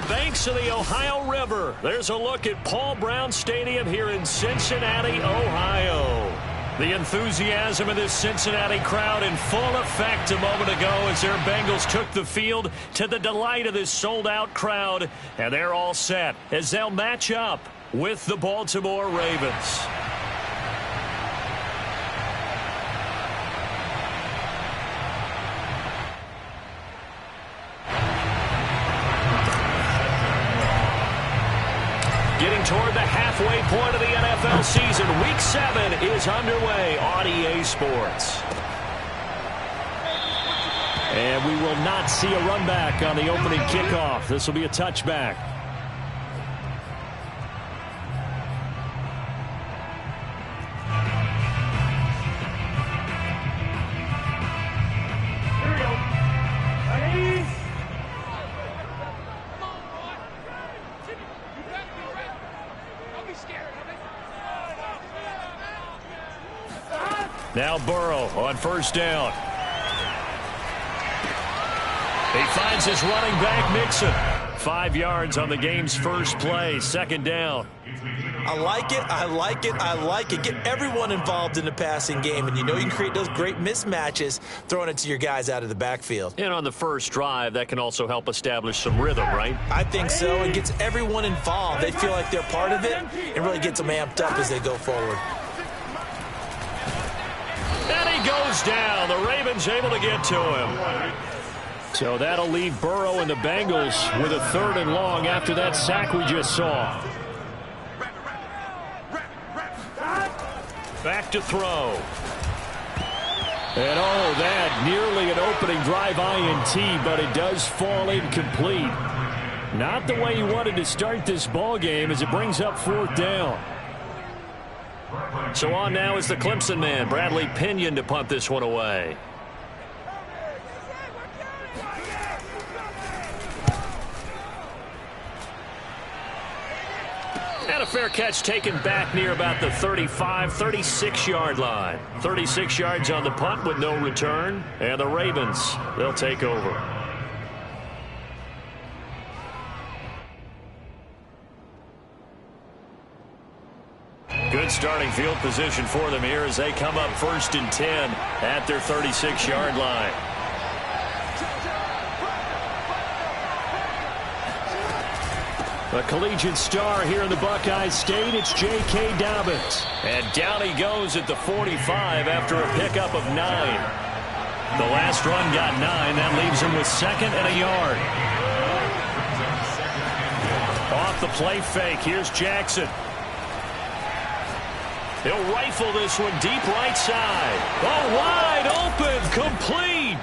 banks of the Ohio River. There's a look at Paul Brown Stadium here in Cincinnati, Ohio. The enthusiasm of this Cincinnati crowd in full effect a moment ago as their Bengals took the field to the delight of this sold-out crowd. And they're all set as they'll match up with the Baltimore Ravens. Getting toward the halfway point of the NFL season. Week 7 is underway on EA Sports. And we will not see a run back on the opening kickoff. This will be a touchback. Now Burrow on first down. He finds his running back, Mixon. 5 yards on the game's first play. Second down. I like it. I like it. I like it. Get everyone involved in the passing game. And you know you can create those great mismatches throwing it to your guys out of the backfield. And on the first drive, that can also help establish some rhythm, right? I think so. It gets everyone involved. They feel like they're part of it and really gets them amped up as they go forward. And he goes down. The Ravens able to get to him. So that'll leave Burrow and the Bengals with a 3rd and long after that sack we just saw. Back to throw. And oh, that nearly an opening drive INT, but it does fall incomplete. Not the way he wanted to start this ball game as it brings up 4th down. So on now is the Clemson man, Bradley Pinion, to punt this one away. And a fair catch taken back near about the 35, 36-yard line. 36 yards on the punt with no return. And the Ravens, they'll take over. Good starting field position for them here as they come up 1st and 10 at their 36-yard line. A collegiate star here in the Buckeye State, it's J.K. Dobbins. And down he goes at the 45 after a pickup of 9. The last run got 9. That leaves him with 2nd and a yard. Off the play fake, here's Jackson. He'll rifle this one deep right side. Oh, wide open, complete.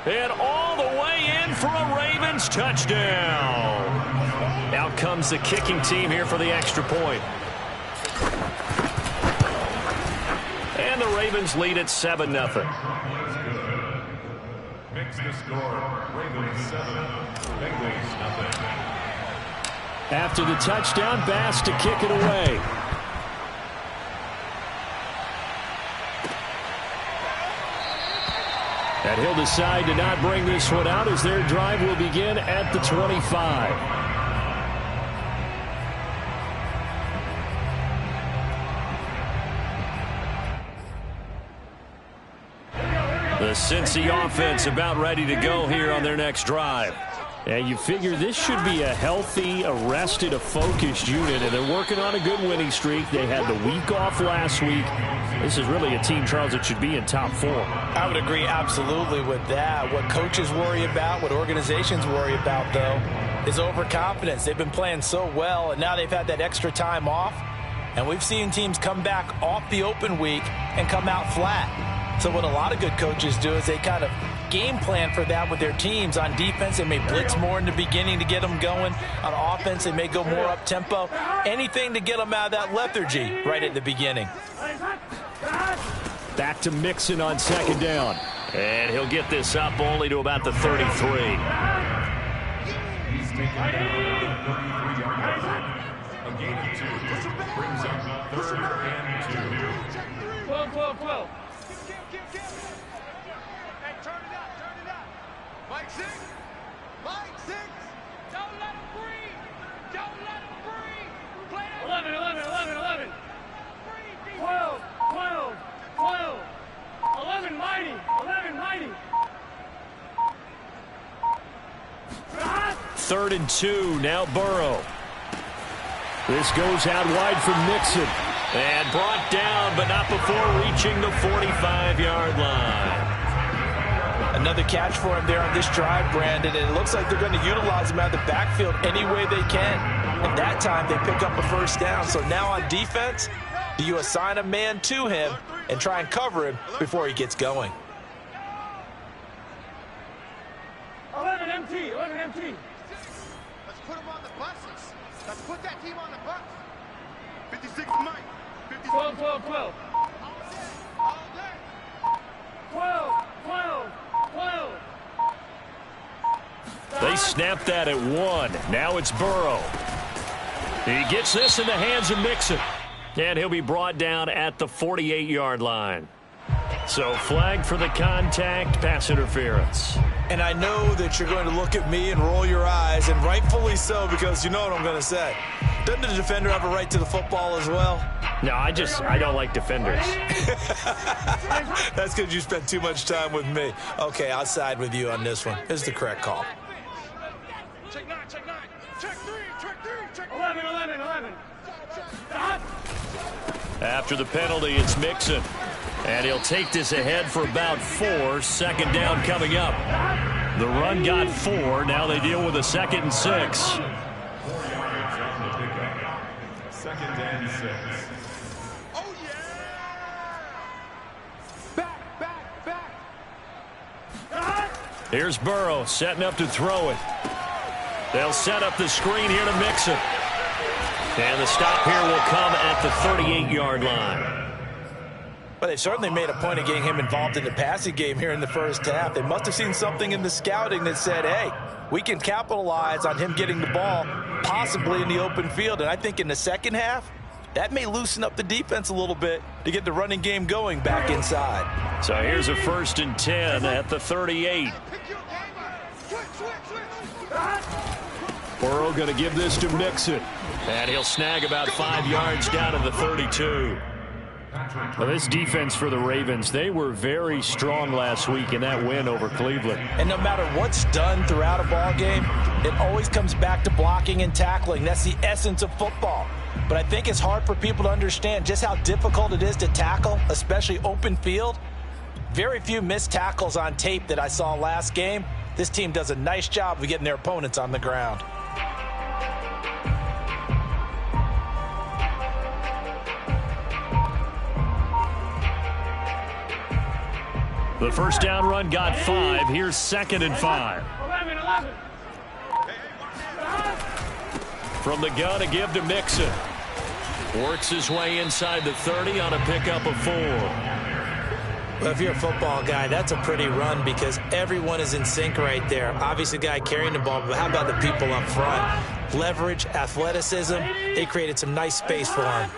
And all the way in for a Ravens touchdown. Out comes the kicking team here for the extra point. And the Ravens lead at 7-0. Makes the score, Ravens 7, Bengals 0. After the touchdown, Bass to kick it away. And he'll decide to not bring this one out as their drive will begin at the 25. The Cincy offense about ready to go here on their next drive. And you figure this should be a healthy, arrested, a focused unit, and they're working on a good winning streak. They had the week off last week. This is really a team, Charles, that should be in top 4. I would agree absolutely with that. What coaches worry about, what organizations worry about, though, is overconfidence. They've been playing so well, and now they've had that extra time off. And we've seen teams come back off the open week and come out flat. So what a lot of good coaches do is they kind of game plan for that with their teams. On defense, they may blitz more in the beginning to get them going. On offense, they may go more up-tempo. Anything to get them out of that lethargy right at the beginning. Back to Mixon on 2nd down. And he'll get this up only to about the 33. He's taken down the 33-yard line. A gain of 2. Brings up 3rd and 2. 12. Hey, turn it up. Mike 6. Don't let him breathe. 3rd and 2. Now Burrow. This goes out wide for Mixon. And brought down, but not before reaching the 45-yard line. Another catch for him there on this drive, Brandon, and it looks like they're going to utilize him out of the backfield any way they can. And that time they pick up a first down. So now on defense, do you assign a man to him and try and cover him before he gets going? 11 MT, 11 MT. Let's put him on the buses. Let's put that team on the bus. 56 Mike. 12, 12, 12. 12, 12, 12. They snapped that at 1. Now it's Burrow. He gets this in the hands of Mixon. And he'll be brought down at the 48-yard line. So flag for the contact, pass interference. And I know that you're going to look at me and roll your eyes, and rightfully so, because you know what I'm going to say. Doesn't the defender have a right to the football as well? No, I don't like defenders. That's because you spent too much time with me. Okay, I'll side with you on this one. This is the correct call. Check 9, check 9. Check 3, check 3, check 11, 11, 11. After the penalty, it's Mixon. And he'll take this ahead for about 4. 2nd down coming up. The run got 4. Now they deal with a 2nd and 6. 4 yards on the pickup. 2nd and 6. Oh, yeah! Back. Here's Burrow setting up to throw it. They'll set up the screen here to Mixon. And the stop here will come at the 38-yard line. But they certainly made a point of getting him involved in the passing game here in the first half. They must have seen something in the scouting that said, hey, we can capitalize on him getting the ball possibly in the open field. And I think in the second half, that may loosen up the defense a little bit to get the running game going back inside. So here's a 1st and 10 at the 38. Burrow going to give this to Mixon. And he'll snag about 5 yards down to the 32. Well, this defense for the Ravens, they were very strong last week in that win over Cleveland. And no matter what's done throughout a ball game, it always comes back to blocking and tackling. That's the essence of football. But I think it's hard for people to understand just how difficult it is to tackle, especially open field. Very few missed tackles on tape that I saw last game. This team does a nice job of getting their opponents on the ground. The first down run got 5. Here's 2nd and 5. 11, 11. From the gun, a give to Mixon. Works his way inside the 30 on a pickup of 4. Well, if you're a football guy, that's a pretty run because everyone is in sync right there. Obviously, the guy carrying the ball, but how about the people up front? Leverage, athleticism, they created some nice space for him.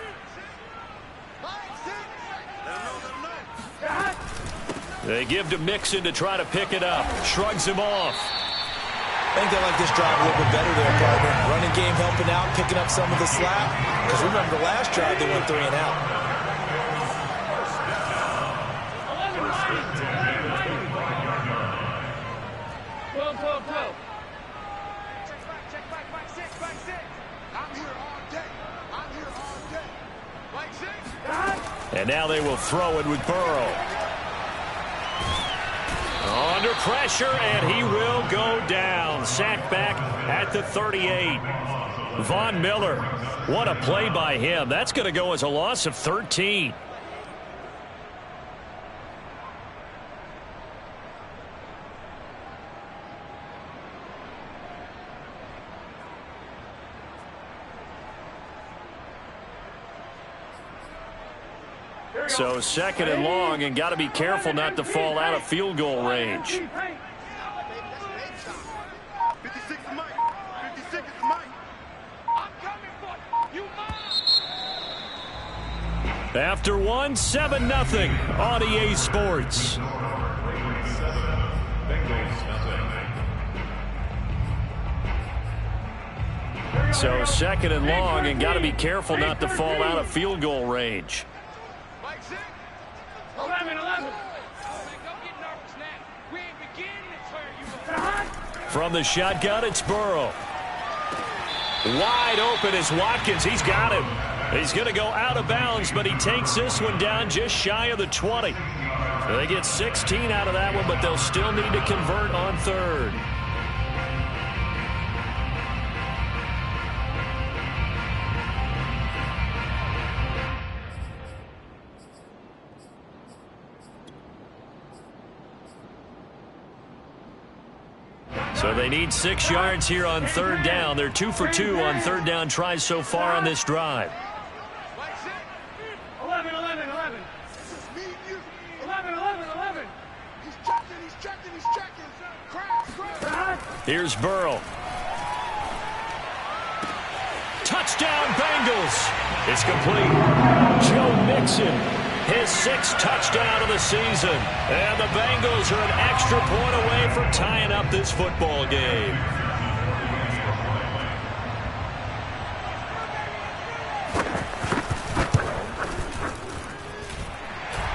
They give to Mixon to try to pick it up. Shrugs him off. I think they like this drive a little bit better there, partner. Running game helping out, picking up some of the slack. Because remember, the last drive they went 3 and out. And now they will throw it with Burrow. Under pressure, and he will go down. Sacked back at the 38. Von Miller, what a play by him. That's going to go as a loss of 13. So 2nd and long, and got to be careful not to fall out of field goal range. 56 Mike. 56 Mike. I'm coming for you, Mike. After 1, 7-0 on EA Sports. So 2nd and long, and got to be careful not to fall out of field goal range. 11, 11. From the shotgun, it's Burrow. Wide open is Watkins. He's got him. He's going to go out of bounds, but he takes this one down just shy of the 20. So they get 16 out of that one, but they'll still need to convert on third. So they need 6 yards here on third down. They're 2 for 2 on third down tries so far on this drive. 11, 11, 11. 11, 11, 11. He's checking. Crash. Here's Burrow. Touchdown, Bengals. It's complete. Joe Mixon, his 6th touchdown of the season. And the Bengals are an extra point away from tying up this football game.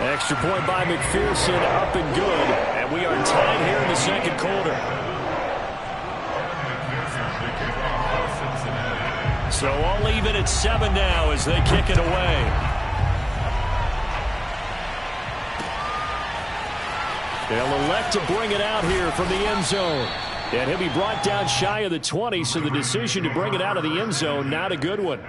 Extra point by McPherson, up and good. And we are tied here in the second quarter. So all even at 7 now as they kick it away. They'll elect to bring it out here from the end zone. And he'll be brought down shy of the 20, so the decision to bring it out of the end zone, not a good one.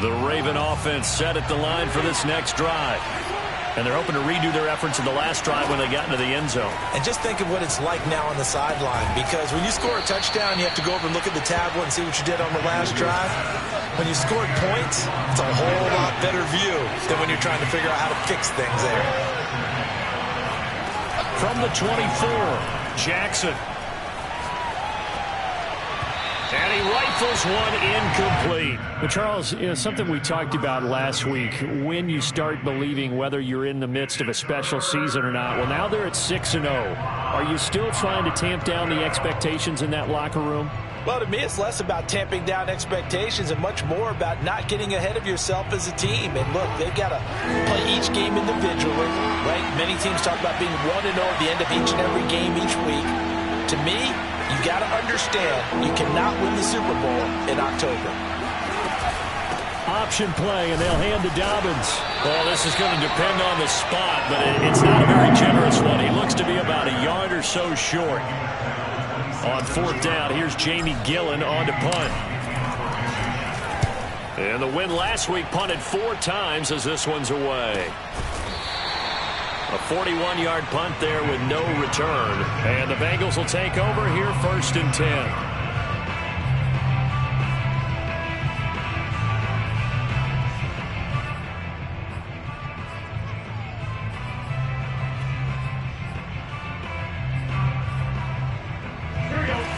The Raven offense set at the line for this next drive. And they're hoping to redo their efforts in the last drive when they got into the end zone. And just think of what it's like now on the sideline, because when you score a touchdown, you have to go over and look at the tablet and see what you did on the last drive. When you scored points, it's a whole lot better view than when you're trying to figure out how to fix things there. From the 24, Jackson. And he rifles one incomplete. But Charles, something we talked about last week, when you start believing whether you're in the midst of a special season or not. Well, now they're at 6-0. Are you still trying to tamp down the expectations in that locker room? Well, to me, it's less about tamping down expectations and much more about not getting ahead of yourself as a team. And look, they've got to play each game individually, right? Many teams talk about being 1-0 at the end of each and every game each week. To me, you got to understand you cannot win the Super Bowl in October. Option play, and they'll hand to Dobbins. Well, this is going to depend on the spot, but it's not a very generous one. He looks to be about a yard or so short. On fourth down, here's Jamie Gillen on to punt. And the win last week punted 4 times as this one's away. A 41-yard punt there with no return. And the Bengals will take over here 1st and 10.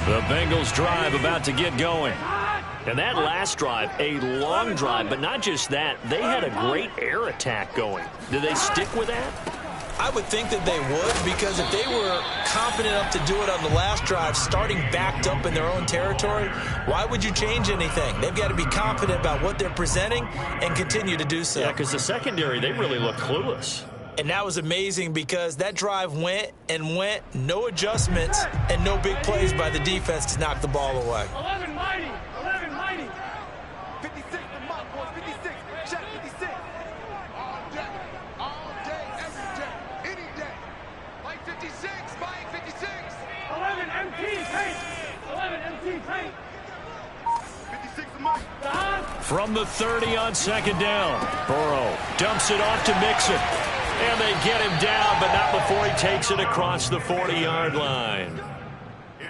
The Bengals drive about to get going. And that last drive, a long drive, but not just that. They had a great air attack going. Do they stick with that? I would think that they would, because if they were confident enough to do it on the last drive, starting backed up in their own territory, why would you change anything? They've got to be confident about what they're presenting and continue to do so. Yeah, because the secondary, they really look clueless. And that was amazing because that drive went and went, no adjustments and no big plays by the defense to knock the ball away. 11 mighty. 11 mighty. 56, the mock boys, 56. Check 56. All day, every day, any day. Like 56, buying 56. 11 MT paint. 11 MT paint. 56 the money. From the 30 on second down, Burrow dumps it off to Mixon. And they get him down, but not before he takes it across the 40-yard line.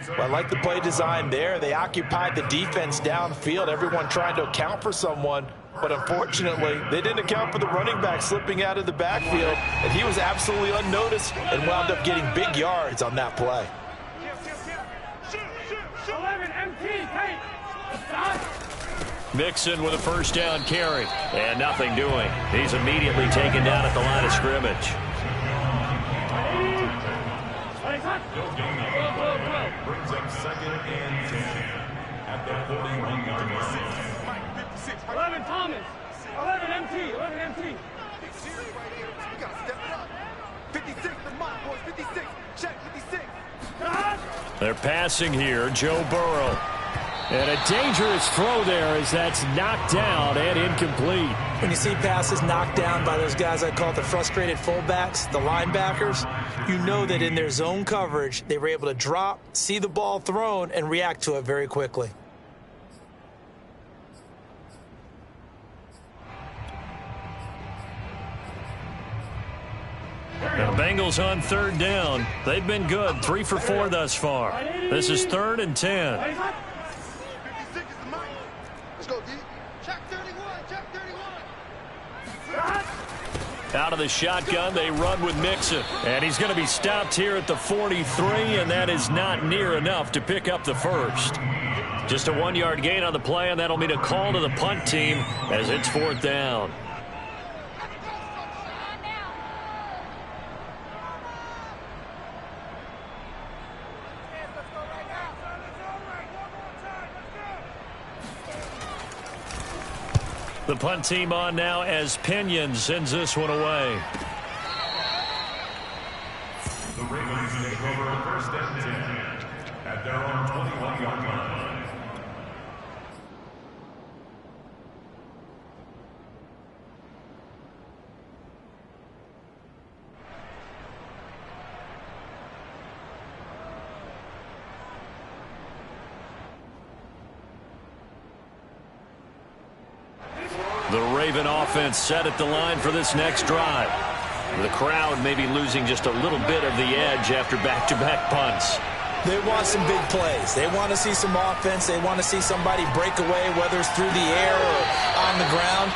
Well, I like the play design there. They occupied the defense downfield, everyone trying to account for someone. But unfortunately, they didn't account for the running back slipping out of the backfield. And he was absolutely unnoticed and wound up getting big yards on that play. 11 MT paint. Mixon with a first down carry. And nothing doing. He's immediately taken down at the line of scrimmage. Brings up 2nd and 10 at the 41-yard line. 11 Thomas. 11 MT. 11 MT. Big series right here. We gotta step it up. 56 for Mike, boys. 56. Check 56. They're passing here, Joe Burrow. And a dangerous throw there as that's knocked down and incomplete. When you see passes knocked down by those guys I call the frustrated fullbacks, the linebackers, you know that in their zone coverage, they were able to drop, see the ball thrown, and react to it very quickly. The Bengals on third down. They've been good, 3 for 4 thus far. This is 3rd and 10. 56 is the Mike. Let's go, D. Check 31. Check 31. Out of the shotgun, they run with Mixon. And he's going to be stopped here at the 43, and that is not near enough to pick up the first. Just a 1-yard gain on the play, and that'll mean a call to the punt team as it's 4th down. The punt team on now as Pinion sends this one away. The Ravens take over on 1st and 10 at their own 21-yard line. The Raven offense set at the line for this next drive. The crowd may be losing just a little bit of the edge after back-to-back punts. They want some big plays. They want to see some offense. They want to see somebody break away, whether it's through the air or on the ground.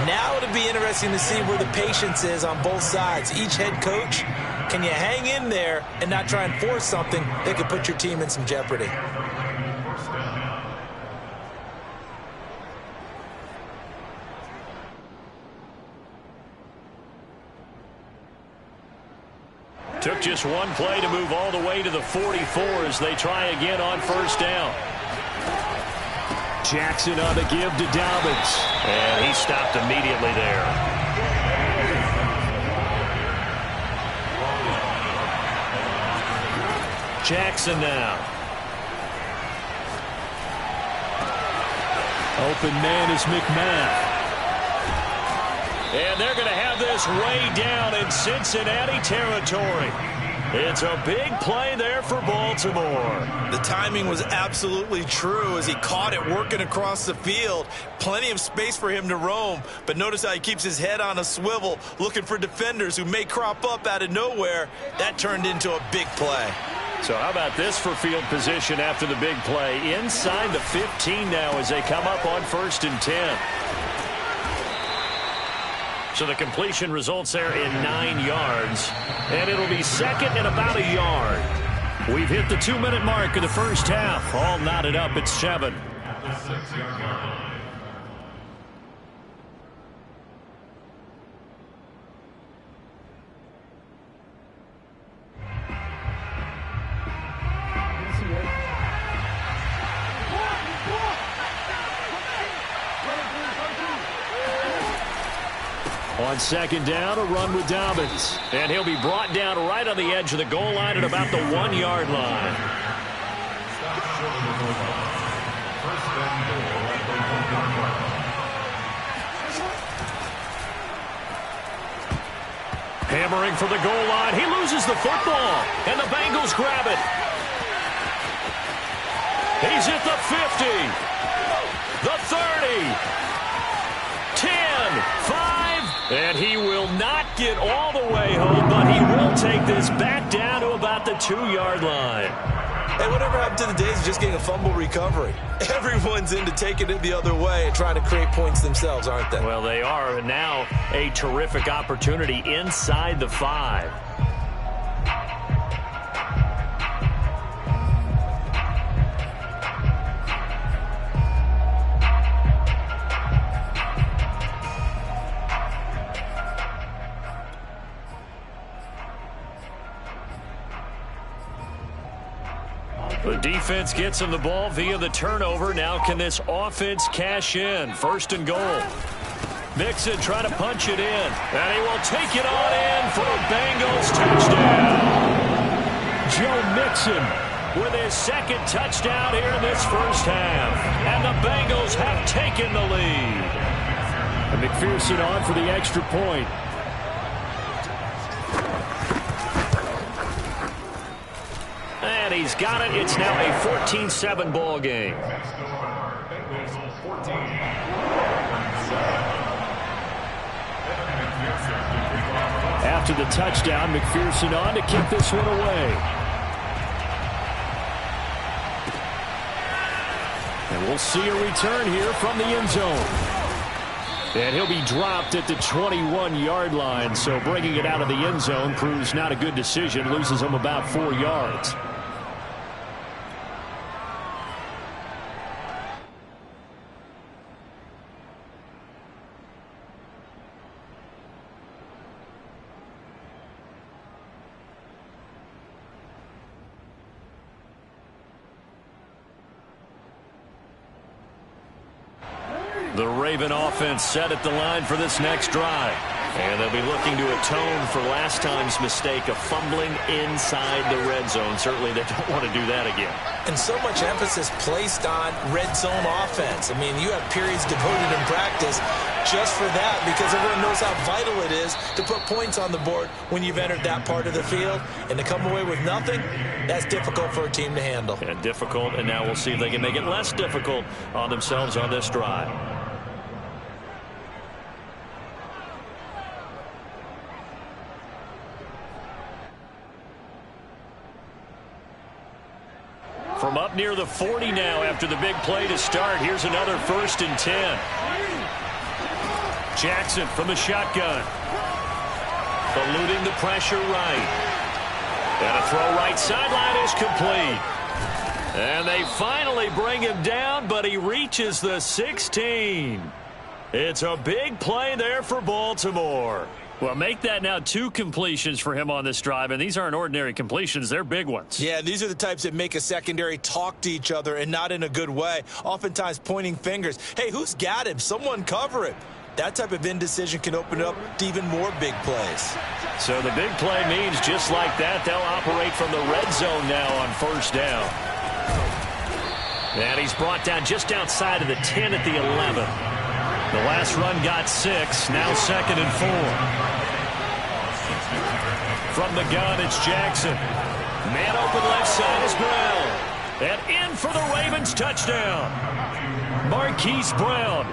Now it'll be interesting to see where the patience is on both sides. Each head coach, can you hang in there and not try and force something that could put your team in some jeopardy? Took just one play to move all the way to the 44 as they try again on 1st down. Jackson on the give to Dobbins. And he stopped immediately there. Jackson now. Open man is McMahon. And they're going to have this way down in Cincinnati territory. It's a big play there for Baltimore. The timing was absolutely true as he caught it working across the field. Plenty of space for him to roam, but notice how he keeps his head on a swivel looking for defenders who may crop up out of nowhere. That turned into a big play. So how about this for field position after the big play? Inside the 15 now as they come up on 1st and 10. So the completion results there in 9 yards. And it'll be 2nd and about a yard. We've hit the 2-minute mark of the first half. All knotted up at 7. At the 6-yard line. On 2nd down, a run with Dobbins. And he'll be brought down right on the edge of the goal line at about the 1-yard line. Hammering for the goal line. He loses the football. And the Bengals grab it. He's at the 50. The 30. 10. 5. And he will not get all the way home, but he will take this back down to about the 2-yard line. Hey, whatever happened to the days of just getting a fumble recovery? Everyone's into taking it the other way and trying to create points themselves, aren't they? Well, they are now a terrific opportunity inside the 5. The defense gets him the ball via the turnover. Now can this offense cash in? First and goal. Mixon trying to punch it in. And he will take it on in for a Bengals touchdown. Joe Mixon with his second touchdown here in this first half. And the Bengals have taken the lead. And McPherson on for the extra point. And he's got it. It's now a 14-7 ball game. After the touchdown, McPherson on to kick this one away. And we'll see a return here from the end zone. And he'll be dropped at the 21-yard line. So bringing it out of the end zone proves not a good decision. Loses him about 4 yards. The Raven offense set at the line for this next drive. And they'll be looking to atone for last time's mistake of fumbling inside the red zone. Certainly they don't want to do that again. And so much emphasis placed on red zone offense. I mean, you have periods devoted in practice just for that because everyone knows how vital it is to put points on the board when you've entered that part of the field. And to come away with nothing, that's difficult for a team to handle. And difficult, and now we'll see if they can make it less difficult on themselves on this drive. From up near the 40 now after the big play to start. Here's another 1st and 10. Jackson from the shotgun. Eluding the pressure right. And a throw right sideline is complete. And they finally bring him down, but he reaches the 16. It's a big play there for Baltimore. Well, make that now 2 completions for him on this drive, and these aren't ordinary completions. They're big ones. Yeah, these are the types that make a secondary talk to each other and not in a good way, oftentimes pointing fingers. Hey, who's got him? Someone cover him. That type of indecision can open up to even more big plays. So the big play means just like that, they'll operate from the red zone now on 1st down. And he's brought down just outside of the 10 at the 11. The last run got 6, now 2nd and 4. From the gun, it's Jackson. Man open left side is Brown. And in for the Ravens touchdown. Marquise Brown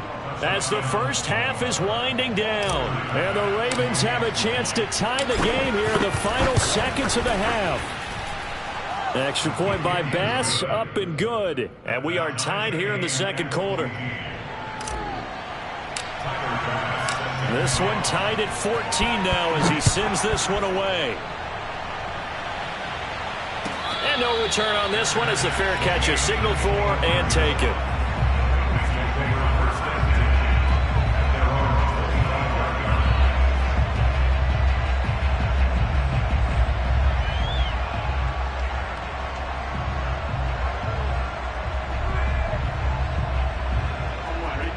as the first half is winding down. And the Ravens have a chance to tie the game here in the final seconds of the half. Extra point by Bass, up and good. And we are tied here in the second quarter. This one tied at 14 now as he sends this one away. And no return on this one as the fair catch is signaled for and taken.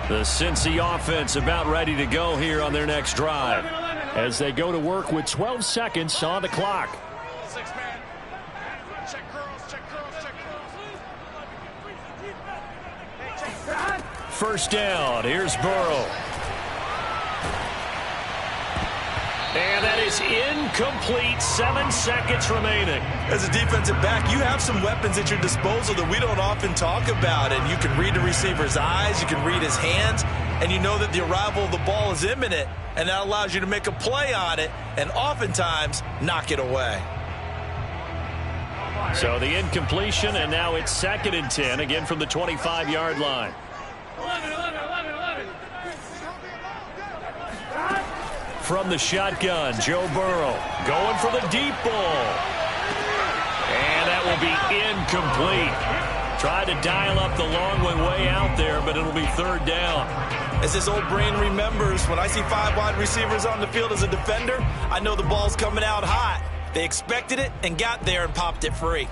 The Cincy offense about ready to go here on their next drive as they go to work with 12 seconds on the clock. 6-man. Check girls, check girls, check girls. First down. Here's Burrow. And that is incomplete. 7 seconds remaining. As a defensive back, you have some weapons at your disposal that we don't often talk about. And you can read the receiver's eyes, you can read his hands, and you know that the arrival of the ball is imminent. And that allows you to make a play on it and oftentimes knock it away. So the incompletion, and now it's 2nd and 10, again from the 25-yard line. 11. From the shotgun, Joe Burrow going for the deep ball. And that will be incomplete. Tried to dial up the long way out there, but it'll be 3rd down. As this old brain remembers, when I see 5 wide receivers on the field as a defender, I know the ball's coming out hot. They expected it and got there and popped it free.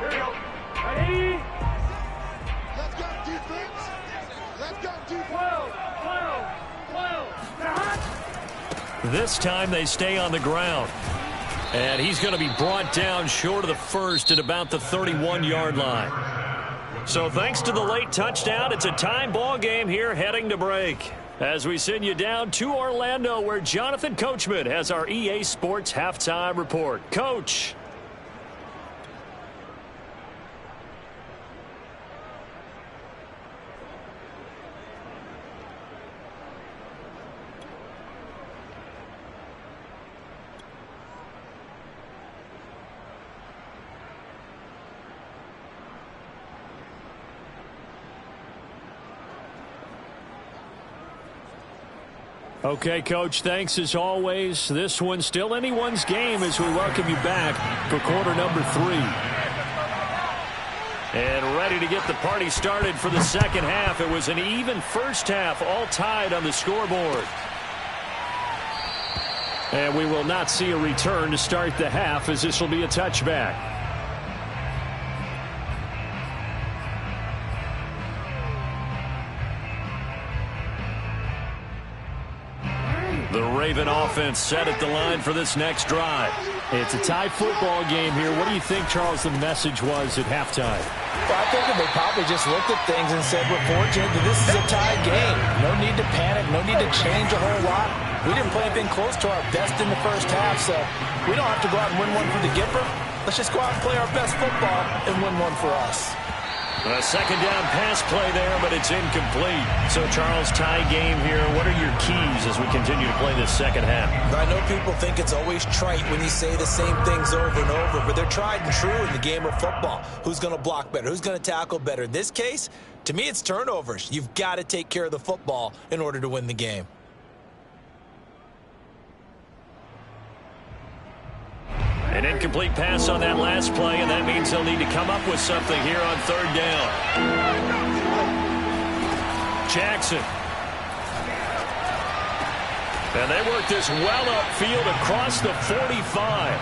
Ready? Let's go, defense. Let's go, defense. 12. This time they stay on the ground. And he's going to be brought down short of the first at about the 31-yard line. So thanks to the late touchdown, it's a time ball game here heading to break. As we send you down to Orlando, where Jonathan Coachman has our EA Sports halftime report. Coach. Okay, Coach, thanks as always. This one's still anyone's game as we welcome you back for quarter number 3. And ready to get the party started for the second half. It was an even first half, all tied on the scoreboard. And we will not see a return to start the half, as this will be a touchback. The Raven offense set at the line for this next drive. It's a tie football game here. What do you think, Charles, the message was at halftime? Well, I think that they probably just looked at things and said, we're fortunate that this is a tie game. No need to panic. No need to change a whole lot. We didn't play anything close to our best in the first half, so we don't have to go out and win one for the Gipper. Let's just go out and play our best football and win one for us. A second down pass play there, but it's incomplete. So, Charles, tie game here. What are your keys as we continue to play this second half? I know people think it's always trite when you say the same things over and over, but they're tried and true in the game of football. Who's going to block better? Who's going to tackle better? In this case, to me, it's turnovers. You've got to take care of the football in order to win the game. An incomplete pass on that last play, and that means they'll need to come up with something here on third down. Jackson. And they work this well upfield across the 45.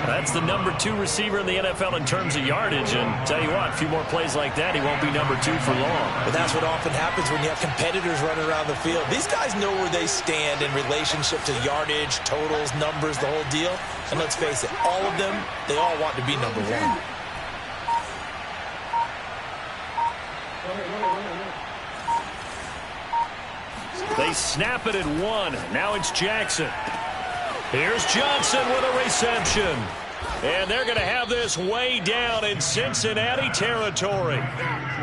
That's the number 2 receiver in the NFL in terms of yardage. And tell you what, a few more plays like that, he won't be number 2 for long. But that's what often happens when you have competitors running around the field. These guys know where they stand in relationship to yardage, totals, numbers, the whole deal. And let's face it, all of them, they all want to be number 1. They snap it at 1. Now it's Jackson. Here's Johnson with a reception. And they're going to have this way down in Cincinnati territory.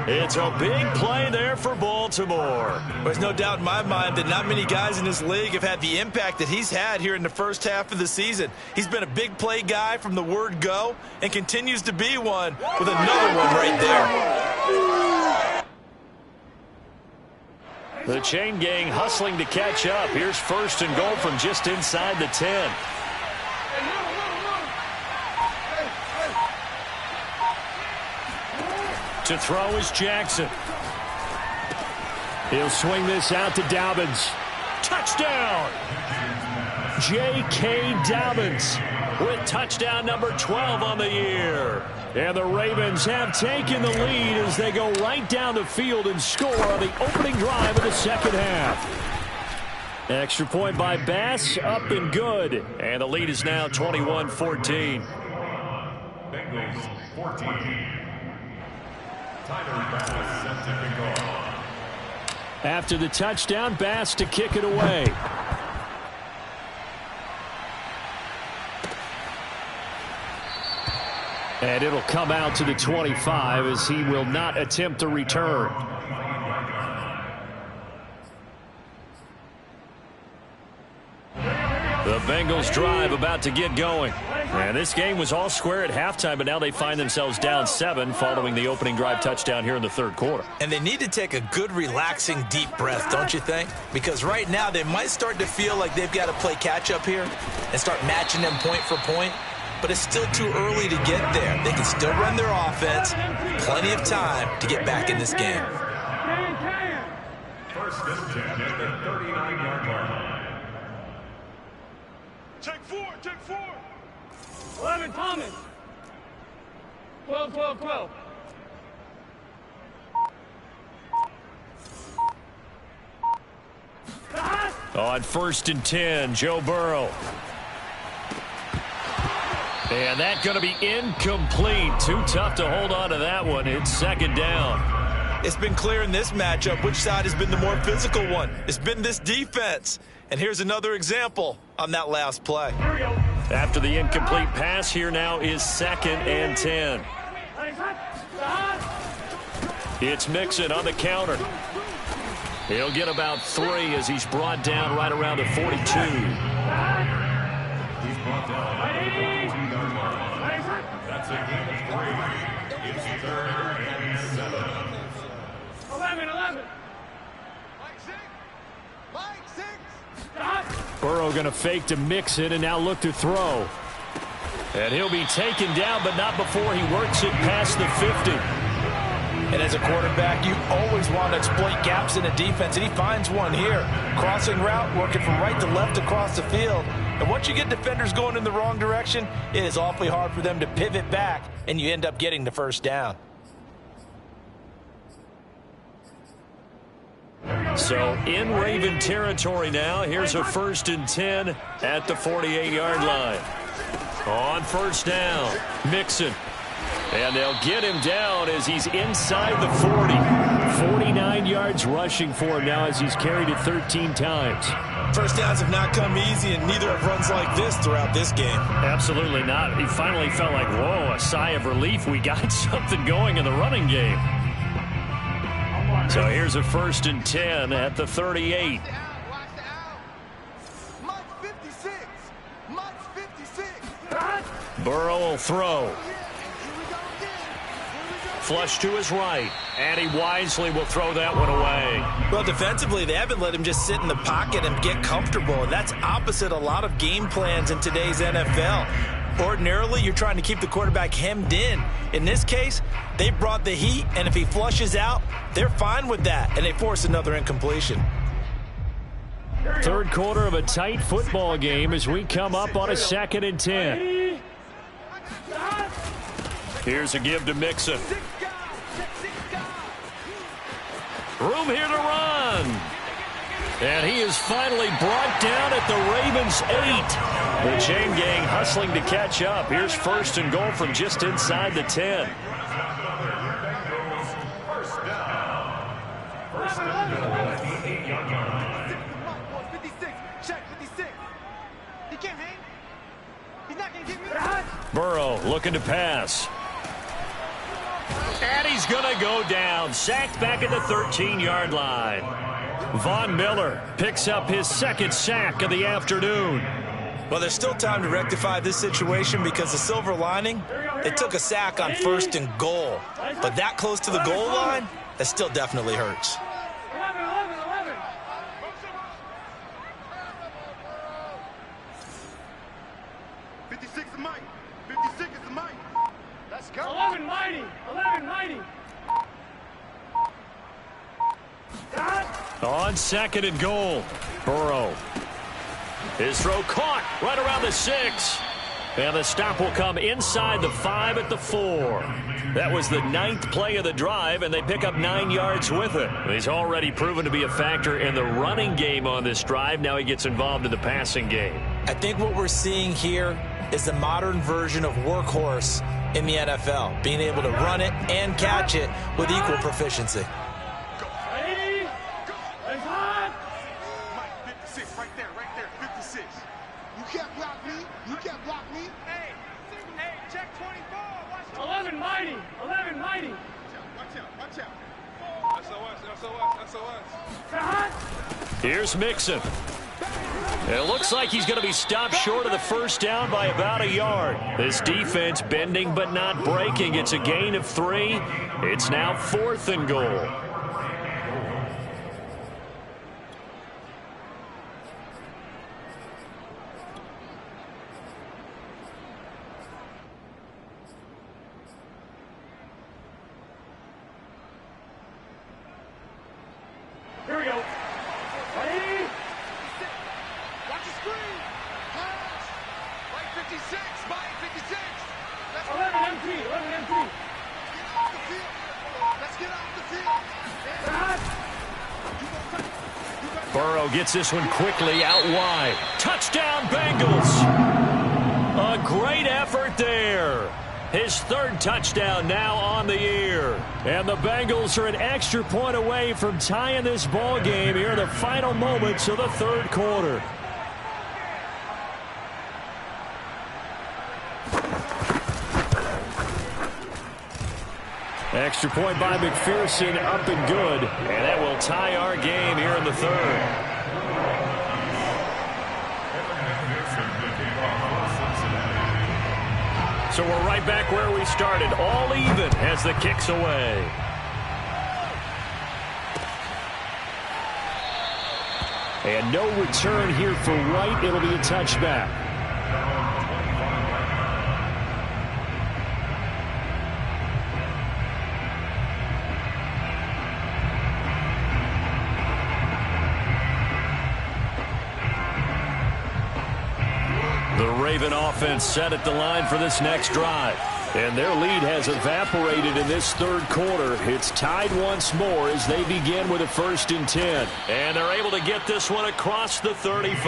It's a big play there for Baltimore. There's no doubt in my mind that not many guys in this league have had the impact that he's had here in the first half of the season. He's been a big play guy from the word go and continues to be one with another one right there. The chain gang hustling to catch up. Here's first and goal from just inside the 10. To throw is Jackson. He'll swing this out to Dobbins. Touchdown! J.K. Dobbins with touchdown number 12 on the year. And the Ravens have taken the lead as they go right down the field and score on the opening drive of the second half. Extra point by Bass, up and good. And the lead is now 21-14. Bengals 14. Tyler Bass set to kick off. After the touchdown, Bass to kick it away. And it'll come out to the 25 as he will not attempt a return. The Bengals drive about to get going. And this game was all square at halftime, but now they find themselves down 7 following the opening drive touchdown here in the third quarter. And they need to take a good, relaxing, deep breath, don't you think? Because right now they might start to feel like they've got to play catch-up here and start matching them point for point. But it's still too early to get there. They can still run their offense. Plenty of time to get back in this game. First and 10 at the 39-yard line. Take 4, take 4. 11, Thomas. 12, 12, 12. On 1st and 10, Joe Burrow. And that's going to be incomplete. Too tough to hold on to that one. It's 2nd down. It's been clear in this matchup which side has been the more physical one. It's been this defense. And here's another example on that last play. After the incomplete pass, here now is 2nd and 10. It's Mixon on the counter. He'll get about 3 as he's brought down right around the 42. He's brought down at the 42-yard line. That's a gain of 3. It's 3rd and 7. 11. Mike 6. Burrow going to fake to Mixon and now look to throw. And he'll be taken down, but not before he works it past the 50. And as a quarterback, you always want to exploit gaps in a defense, and he finds one here. Crossing route, working from right to left across the field. And once you get defenders going in the wrong direction, it is awfully hard for them to pivot back, and you end up getting the 1st down. So in Raven territory now. Here's a 1st and 10 at the 48-yard line. On 1st down, Mixon. And they'll get him down as he's inside the 40. 49 yards rushing for him now as he's carried it 13 times. 1st downs have not come easy, and neither have runs like this throughout this game. Absolutely not. He finally felt like, whoa, a sigh of relief. We got something going in the running game. So here's a 1st and 10 at the 38. Watch the out. Mike 56. Mike 56. Burrow will throw. Flush to his right, and he wisely will throw that one away. Well, defensively, they haven't let him just sit in the pocket and get comfortable, and that's opposite a lot of game plans in today's NFL. Ordinarily, you're trying to keep the quarterback hemmed in. In this case, they brought the heat, and if he flushes out, they're fine with that, and they force another incompletion. 3rd quarter of a tight football game as we come up on a 2nd and 10. Here's a give to Mixon. Room here to run. And he is finally brought down at the Ravens' 8. The chain gang hustling to catch up. Here's 1st and goal from just inside the 10. First down at the 8-yard line. 56. Check 56. He can't hang. He's not going to get me. Burrow looking to pass. And he's going to go down. Sacked back at the 13-yard line. Von Miller picks up his 2nd sack of the afternoon. Well, there's still time to rectify this situation because the silver lining, they took a sack on 1st and goal. But that close to the goal line, that still definitely hurts. 11. 56 is Mike. 56 is Mike. Let's go. 11 mighty. On 2nd and goal, Burrow. His throw caught right around the 6. And the stop will come inside the 5 at the 4. That was the 9th play of the drive, and they pick up 9 yards with it. He's already proven to be a factor in the running game on this drive. Now he gets involved in the passing game. I think what we're seeing here is the modern version of workhorse in the NFL, being able to run it and catch it with equal proficiency. Ready? It's hot. Mike 56 right there. 56. You can't block me. You can't block me. Hey, check 24. Watch 11 mighty. Watch out. SOS. Here's Mixon. It looks like he's going to be stopped short of the 1st down by about a yard. This defense bending but not breaking. It's a gain of 3. It's now 4th and goal. Here we go. Ready? Watch the screen. Pass. Mike 56. Mike 56. 11 empty. 11 empty. Let's get off the field. Burrow gets this one quickly out wide. Touchdown, Bengals. A great effort there. His third touchdown now on the year. And the Bengals are an extra point away from tying this ball game here in the final moments of the third quarter. Extra point by McPherson, up and good. And that will tie our game here in the third. So we're right back where we started, all even as the kick's away. And no return here for Wright. It'll be a touchback. The Raven offense set at the line for this next drive. And their lead has evaporated in this third quarter. It's tied once more as they begin with a 1st and 10. And they're able to get this one across the 35.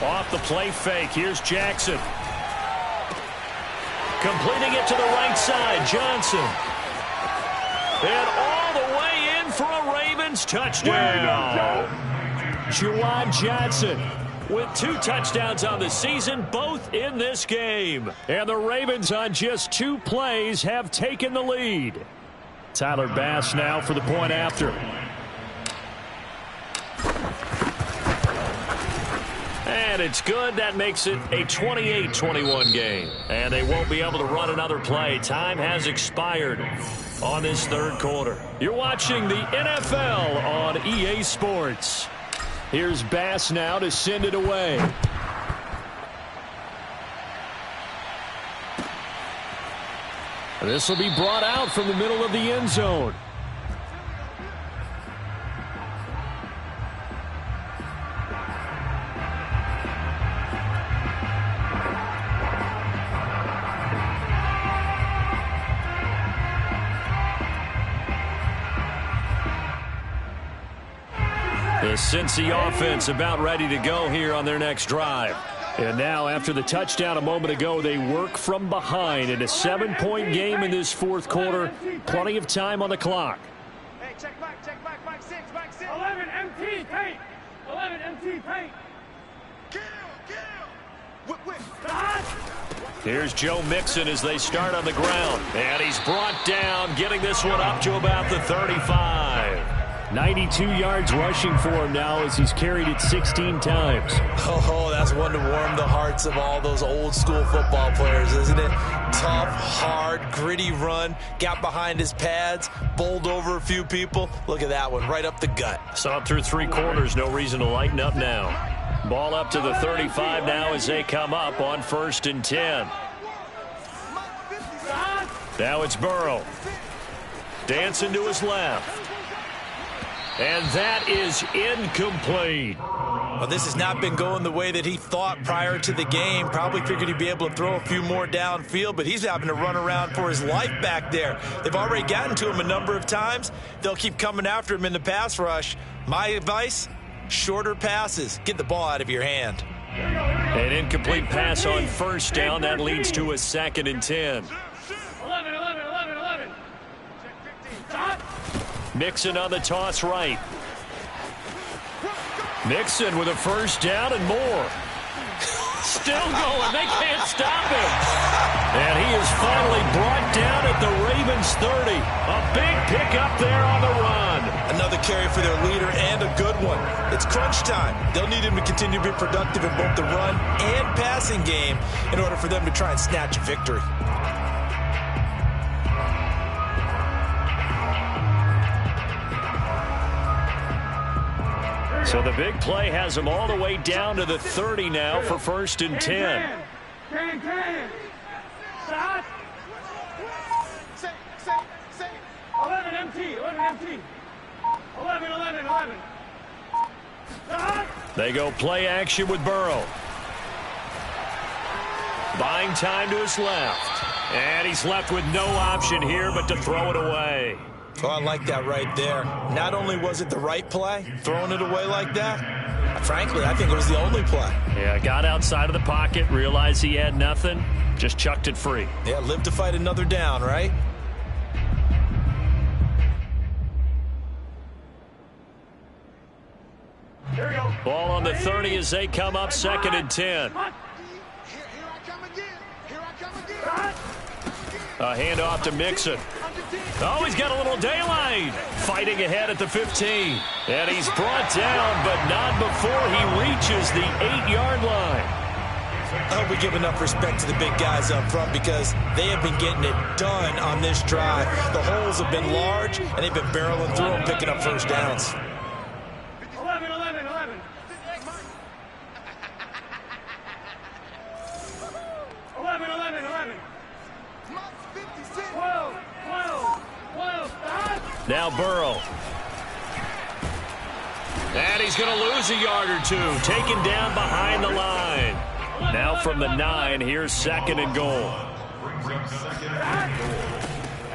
Off the play fake. Here's Jackson. Completing it to the right side. Johnson. And all the way in for a Ravens touchdown. Juwan Johnson with 2 touchdowns on the season, both in this game. And the Ravens on just 2 plays have taken the lead. Tyler Bass now for the point after. And it's good. That makes it a 28-21 game. And they won't be able to run another play. Time has expired on this third quarter. You're watching the NFL on EA Sports. Here's Bass now to send it away. This will be brought out from the middle of the end zone. The Cincy offense about ready to go here on their next drive. And now, after the touchdown a moment ago, they work from behind in a 7-point game in this fourth quarter. Plenty of time on the clock. Hey, check back, back 6, back 6. 11 empty, paint. 11 empty, paint. Here's Joe Mixon as they start on the ground. And he's brought down, getting this one up to about the 35. 92 yards rushing for him now as he's carried it 16 times. Oh, that's one to warm the hearts of all those old school football players, isn't it? Tough, hard, gritty run, got behind his pads, bowled over a few people. Look at that one, right up the gut. Saw it through 3 quarters, no reason to lighten up now. Ball up to the 35 now as they come up on 1st and 10. Now it's Burrow. Dancing to his left. And that is incomplete. Well, this has not been going the way that he thought prior to the game. Probably figured he'd be able to throw a few more downfield, but he's having to run around for his life back there. They've already gotten to him a number of times. They'll keep coming after him in the pass rush. My advice, shorter passes. Get the ball out of your hand. An incomplete pass on 1st down. That leads to a 2nd and 10. 11. Mixon on the toss right. Mixon with a 1st down and more. Still going. They can't stop him. And he is finally brought down at the Ravens 30. A big pickup there on the run. Another carry for their leader and a good one. It's crunch time. They'll need him to continue to be productive in both the run and passing game in order for them to try and snatch a victory. So the big play has them all the way down to the 30 now for 1st and 10. 10. Stop. 11 empty. 11. They go play action with Burrow. Buying time to his left. And he's left with no option here but to throw it away. Oh, I like that right there. Not only was it the right play, throwing it away like that, frankly, I think it was the only play. Yeah, got outside of the pocket, realized he had nothing, just chucked it free. Yeah, live to fight another down, right? Ball on the 30 as they come up 2nd and 10. A handoff to Mixon. Oh, he's got a little daylight. Fighting ahead at the 15. And he's brought down, but not before he reaches the 8-yard line. I hope we give enough respect to the big guys up front because they have been getting it done on this drive. The holes have been large, and they've been barreling through them, picking up first downs. 11, 11, 11. 11, 11, 11. 12, 12, 12. Now Burrow. And he's going to lose a yard or two. Taken down behind the line. Now from the 9, here's 2nd and goal.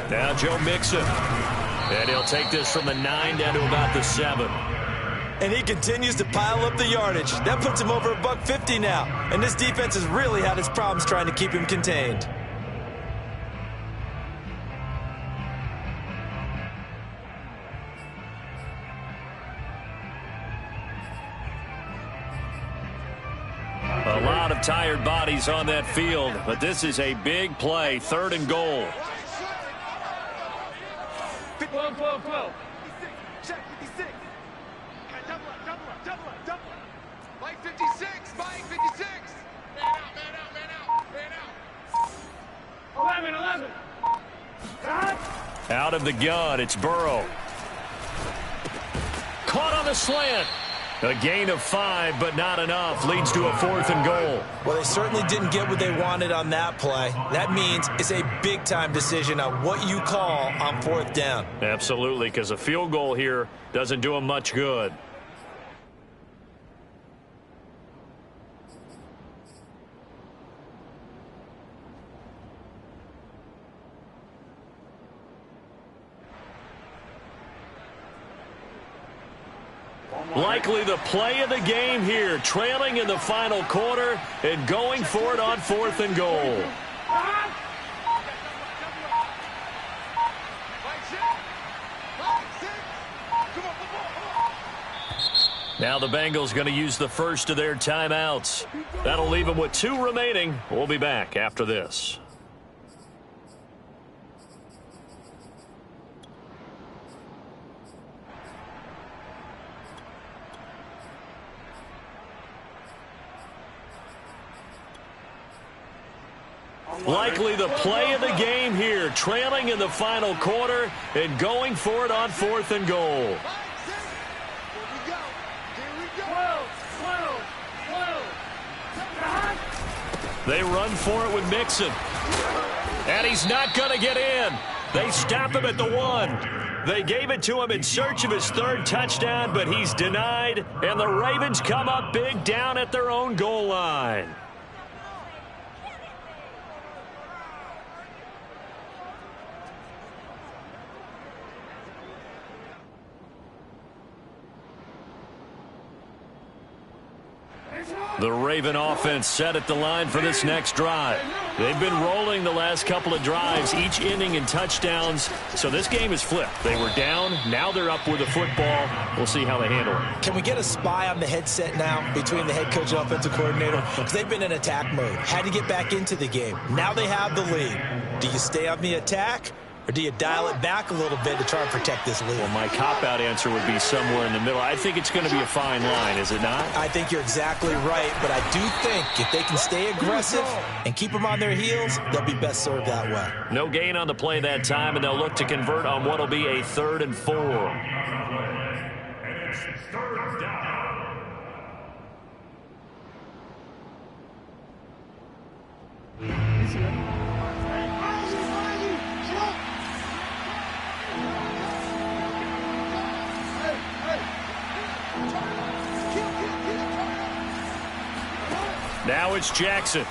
Now Joe Mixon. And he'll take this from the 9 down to about the 7. And he continues to pile up the yardage. That puts him over $150 now. And this defense has really had its problems trying to keep him contained. A lot of tired bodies on that field, but this is a big play. 3rd and goal. 12, 12, 12. Check 56. Double up. Mike 56. Mike 56. Man out. 11, 11. Out of the gun, it's Burrow. Caught on the slant. A gain of 5, but not enough. Leads to a 4th and goal. Well, they certainly didn't get what they wanted on that play. That means it's a big-time decision on what you call on 4th down. Absolutely, because a field goal here doesn't do them much good. Likely the play of the game here, trailing in the final quarter and going for it on 4th and goal. Now the Bengals going to use the first of their timeouts. That'll leave them with 2 remaining. We'll be back after this. Likely the play of the game here, trailing in the final quarter and going for it on 4th and goal. They run for it with Mixon. And he's not going to get in. They stop him at the 1. They gave it to him in search of his 3rd touchdown, but he's denied. And the Ravens come up big down at their own goal line. The Raven offense set at the line for this next drive. They've been rolling the last couple of drives, each ending in touchdowns. So this game is flipped. They were down. Now they're up with the football. We'll see how they handle it. Can we get a spy on the headset now between the head coach and offensive coordinator? Because they've been in attack mode. Had to get back into the game. Now they have the lead. Do you stay on the attack? Or do you dial it back a little bit to try and protect this lead? Well, my cop-out answer would be somewhere in the middle. I think it's going to be a fine line, is it not? I think you're exactly right, but I do think if they can stay aggressive and keep them on their heels, they'll be best served that way. No gain on the play that time, and they'll look to convert on what will be a 3rd and 4. And it's 3rd down. Now it's Jackson.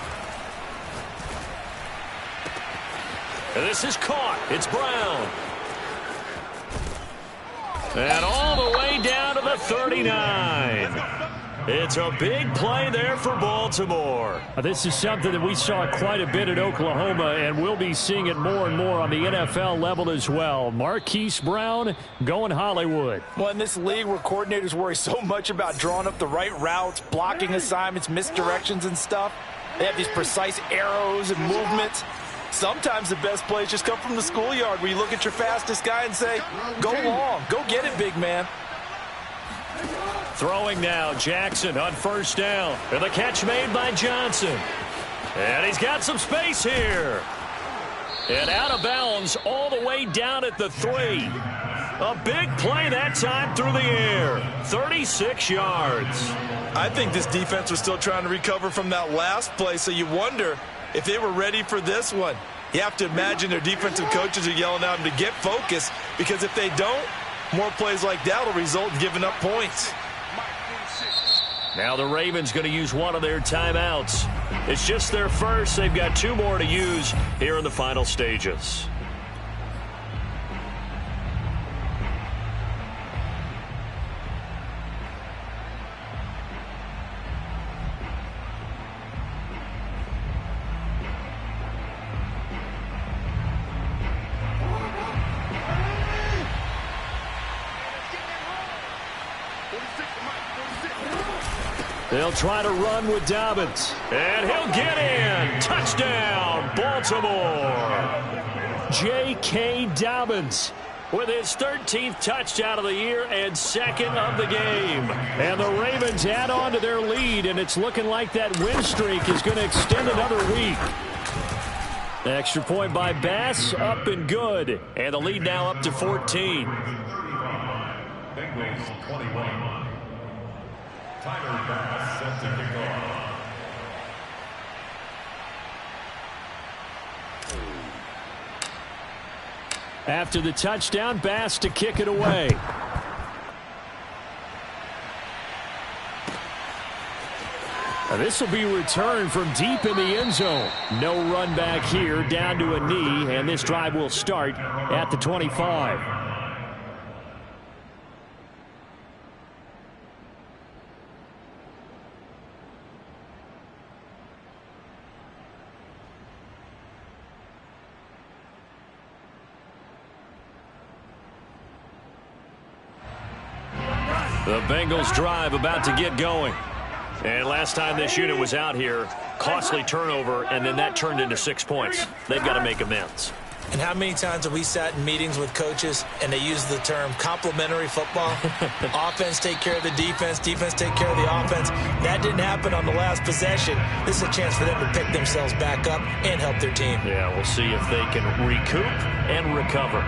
And this is caught. It's Brown. And all the way down to the 39. It's a big play there for Baltimore. This is something that we saw quite a bit at Oklahoma, and we'll be seeing it more and more on the NFL level as well. Marquise Brown going Hollywood. Well, in this league where coordinators worry so much about drawing up the right routes, blocking assignments, misdirections and stuff, they have these precise arrows and movements. Sometimes the best plays just come from the schoolyard where you look at your fastest guy and say, go long, go get it, big man. Throwing now, Jackson on first down. And the catch made by Johnson. And he's got some space here. And out of bounds all the way down at the 3. A big play that time through the air. 36 yards. I think this defense was still trying to recover from that last play, so you wonder if they were ready for this one. You have to imagine their defensive coaches are yelling at them to get focused, because if they don't, more plays like that will result in giving up points. Now the Ravens going to use one of their timeouts. It's just their first. They've got 2 more to use here in the final stages. They'll try to run with Dobbins. And he'll get in. Touchdown, Baltimore. J.K. Dobbins with his 13th touchdown of the year and 2nd of the game. And the Ravens add on to their lead, and it's looking like that win streak is going to extend another week. Extra point by Bass, up and good. And the lead now up to 14. Bengals 21. Tyler Bass set to kick off. After the touchdown, Bass to kick it away. This will be returned from deep in the end zone. No run back here, down to a knee, and this drive will start at the 25. The Bengals drive about to get going. And last time this unit was out here, costly turnover, and then that turned into 6 points. They've got to make amends. And how many times have we sat in meetings with coaches and they use the term complementary football? Offense take care of the defense, defense take care of the offense. That didn't happen on the last possession. This is a chance for them to pick themselves back up and help their team. Yeah, we'll see if they can recoup and recover.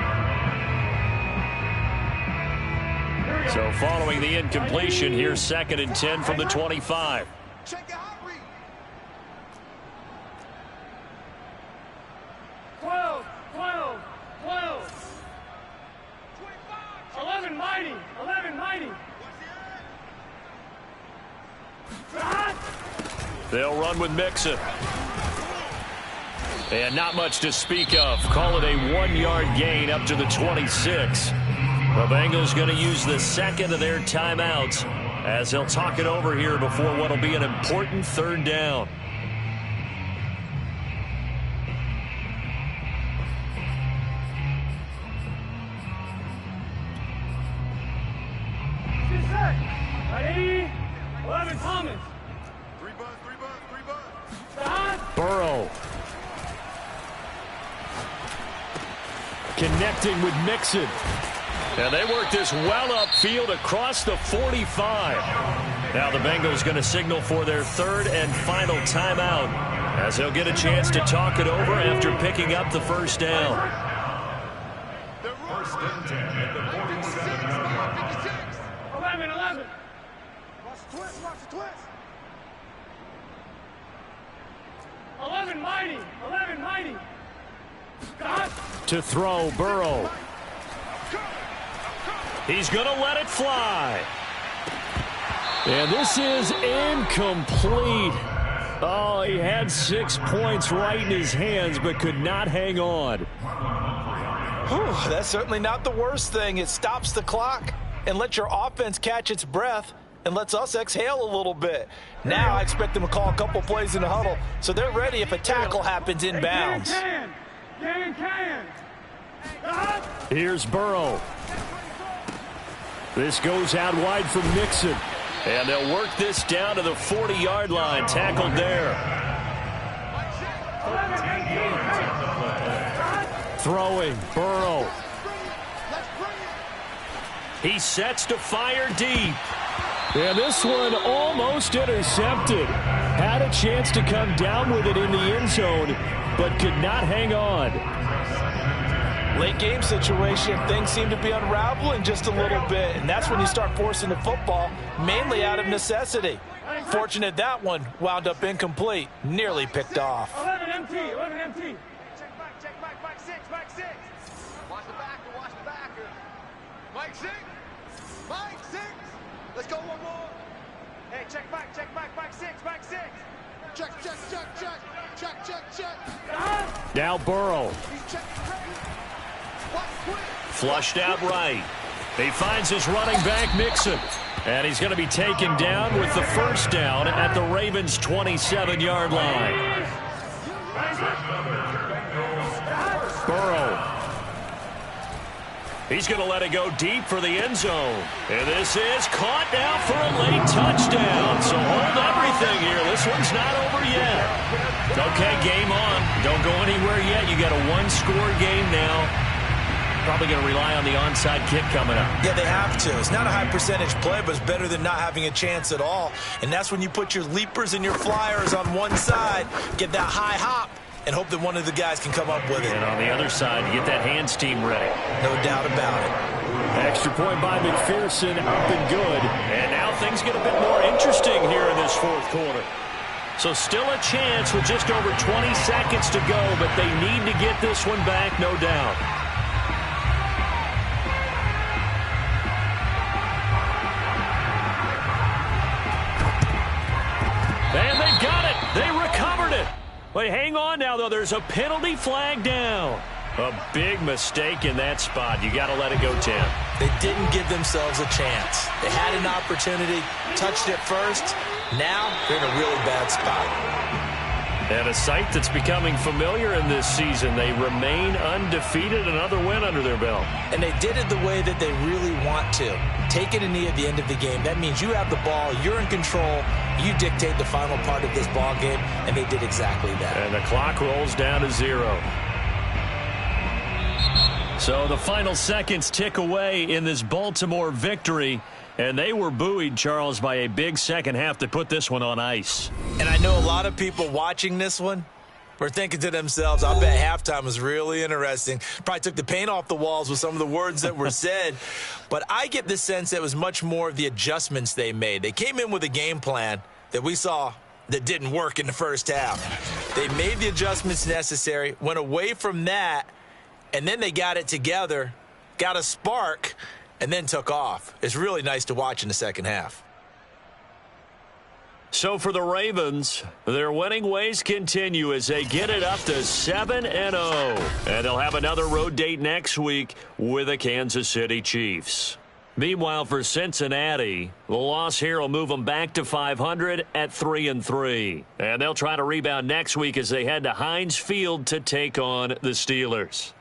So following the incompletion, here's 2nd and 10 from the 25. Check it out, read. 12, 12, 12. 11 mighty, 11 mighty. They'll run with Mixon. And not much to speak of. Call it a 1-yard gain up to the 26. The Bengals going to use the 2nd of their timeouts as they'll talk it over here before what will be an important 3rd down. Ready? 11 Thomas. 3 buzz, 3 buzz, 3 buzz. Stop. Burrow. Connecting with Mixon. And they work this well upfield across the 45. Now the Bengals going to signal for their 3rd and final timeout as they'll get a chance to talk it over after picking up the 1st down. 1st and 10 at the 47-yard line. 11, 11. Watch the twist, watch the twist. 11 mighty, 11 mighty. Stop. To throw, Burrow. He's going to let it fly. And this is incomplete. Oh, he had 6 points right in his hands, but could not hang on. Whew, that's certainly not the worst thing. It stops the clock and lets your offense catch its breath and lets us exhale a little bit. Now I expect them to call a couple plays in the huddle so they're ready if a tackle happens inbounds. Here's Burrow. This goes out wide for Mixon. And they'll work this down to the 40-yard line. Tackled there. Throwing, Burrow. He sets to fire deep. And this one almost intercepted. Had a chance to come down with it in the end zone, but could not hang on. Late game situation, things seem to be unraveling just a little bit, and that's when you start forcing the football, mainly out of necessity. Fortunate that one wound up incomplete, nearly picked off. 11 MT, 11 MT. Check back six, back six. Watch the backer. Mike six. Let's go one more. Hey, check back six. Check. Now Burrow. Flushed out right. He finds his running back, Mixon. And he's going to be taken down with the first down at the Ravens' 27-yard line. Burrow. He's going to let it go deep for the end zone. And this is caught now for a late touchdown. So hold everything here. This one's not over yet. Okay, game on. Don't go anywhere yet. You got a one-score game now. Probably going to rely on the onside kick coming up. Yeah, they have to. It's not a high percentage play, but it's better than not having a chance at all. And that's when you put your leapers and your flyers on one side, get that high hop, and hope that one of the guys can come up with it. And on the other side, get that hands team ready. No doubt about it. Extra point by McPherson, up and good. And now things get a bit more interesting here in this fourth quarter. So still a chance with just over 20 seconds to go, but they need to get this one back, no doubt. And they've got it. They recovered it. But hang on now, though. There's a penalty flag down. A big mistake in that spot. You got to let it go, Tim. They didn't give themselves a chance. They had an opportunity, touched it first. Now they're in a really bad spot. And a sight that's becoming familiar in this season. They remain undefeated, another win under their belt. And they did it the way that they really want to. Taking a knee at the end of the game. That means you have the ball, you're in control, you dictate the final part of this ball game, and they did exactly that. And the clock rolls down to 0. So the final seconds tick away in this Baltimore victory. And they were buoyed, Charles, by a big second half that put this one on ice. And I know a lot of people watching this one were thinking to themselves, I bet halftime was really interesting. Probably took the paint off the walls with some of the words that were said. But I get the sense that it was much more of the adjustments they made. They came in with a game plan that we saw that didn't work in the first half. They made the adjustments necessary, went away from that, and then they got it together, got a spark, and then took off. It's really nice to watch in the second half. So for the Ravens, their winning ways continue as they get it up to 7-0. And they'll have another road date next week with the Kansas City Chiefs. Meanwhile, for Cincinnati, the loss here will move them back to 500 at 3-3. And they'll try to rebound next week as they head to Heinz Field to take on the Steelers.